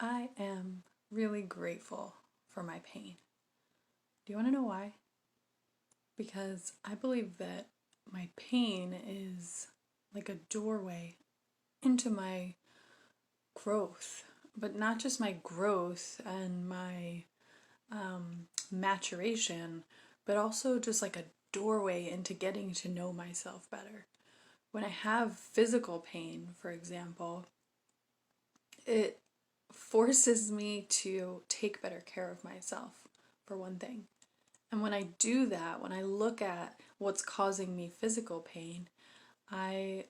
I am really grateful for my pain. Do you want to know why? Because I believe that my pain is like a doorway into my growth, but not just my growth and my maturation, but also just like a doorway into getting to know myself better. When I have physical pain, for example, it forces me to take better care of myself, for one thing. And when I do that, when I look at what's causing me physical pain, I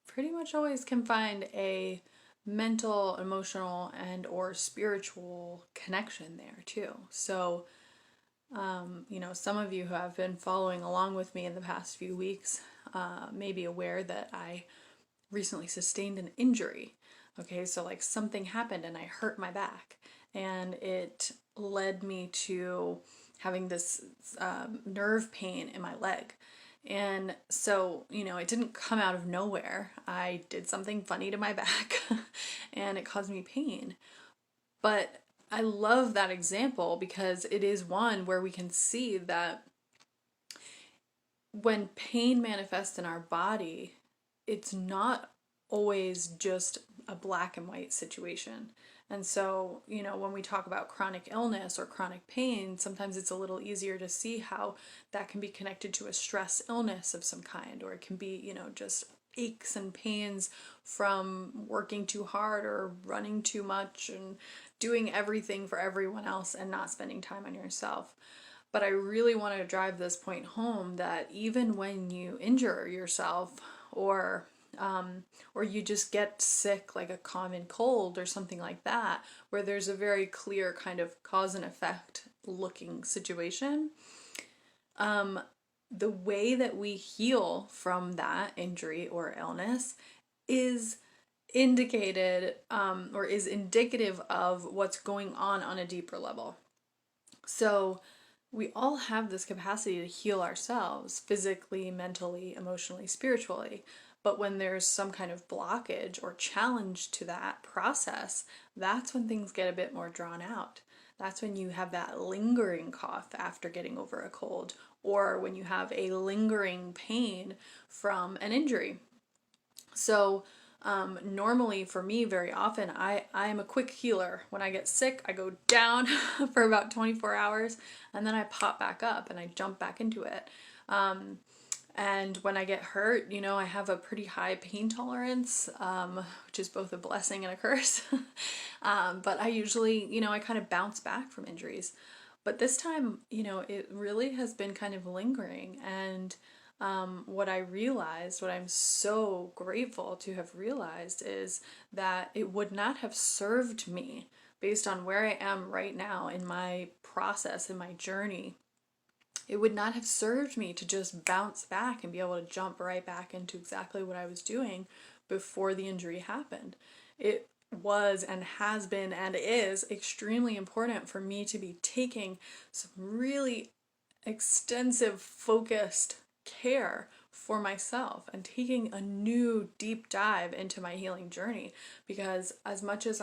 pretty much always can find a mental, emotional, and or spiritual connection there too. So, some of you who have been following along with me in the past few weeks may be aware that I recently sustained an injury. Okay, so like something happened and I hurt my back, and it led me to having this nerve pain in my leg. And so, it didn't come out of nowhere. I did something funny to my back and it caused me pain. But I love that example because it is one where we can see that when pain manifests in our body, it's not always just a black and white situation. And so, when we talk about chronic illness or chronic pain, sometimes it's a little easier to see how that can be connected to a stress illness of some kind, or it can be, just aches and pains from working too hard or running too much and doing everything for everyone else and not spending time on yourself. But I really want to drive this point home that even when you injure yourself, or or you just get sick like a common cold or something like that, where there's a very clear kind of cause and effect looking situation, the way that we heal from that injury or illness is indicated or is indicative of what's going on a deeper level. So we all have this capacity to heal ourselves physically, mentally, emotionally, spiritually. But when there's some kind of blockage or challenge to that process, that's when things get a bit more drawn out. That's when you have that lingering cough after getting over a cold, or when you have a lingering pain from an injury. So, normally for me, very often, I am a quick healer. When I get sick, I go down for about 24 hours and then I pop back up and I jump back into it. And when I get hurt, I have a pretty high pain tolerance, which is both a blessing and a curse. But I usually, I kind of bounce back from injuries. But this time, it really has been kind of lingering. And what I realized, what I'm so grateful to have realized, is that it would not have served me based on where I am right now in my process, in my journey. It would not have served me to just bounce back and be able to jump right back into exactly what I was doing before the injury happened. It was and has been and is extremely important for me to be taking some really extensive, focused care for myself and taking a new deep dive into my healing journey. Because as much as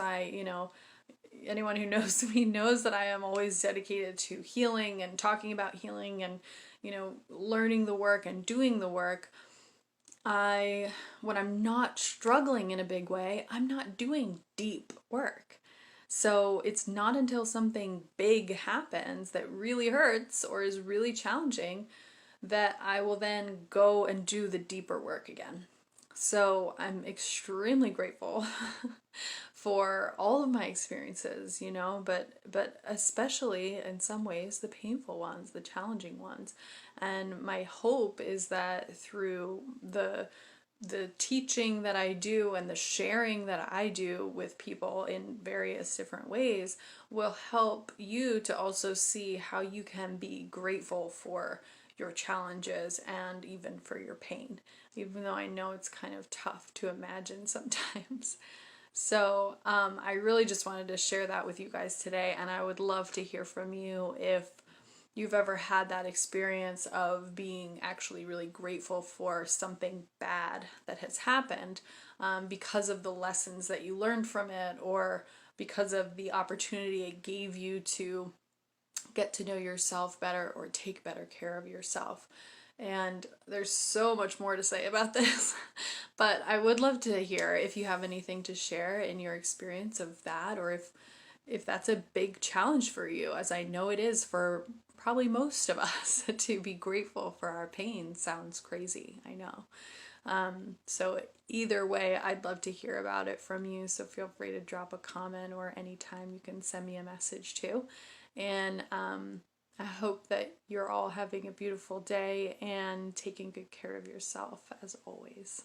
anyone who knows me knows that I am always dedicated to healing and talking about healing and, learning the work and doing the work. When I'm not struggling in a big way, I'm not doing deep work. So it's not until something big happens that really hurts or is really challenging that I will then go and do the deeper work again. So I'm extremely grateful for all of my experiences, but especially in some ways the painful ones, the challenging ones. And my hope is that through the teaching that I do and the sharing that I do with people in various different ways will help you to also see how you can be grateful for your challenges and even for your pain, even though I know it's kind of tough to imagine sometimes. So I really just wanted to share that with you guys today, and I would love to hear from you if you've ever had that experience of being actually really grateful for something bad that has happened because of the lessons that you learned from it, or because of the opportunity it gave you to get to know yourself better or take better care of yourself. And there's so much more to say about this, but I would love to hear if you have anything to share in your experience of that, or if that's a big challenge for you, as I know it is for probably most of us. To be grateful for our pain sounds crazy, I know. So either way, I'd love to hear about it from you. So feel free to drop a comment, or anytime you can send me a message too. And I hope that you're all having a beautiful day and taking good care of yourself as always.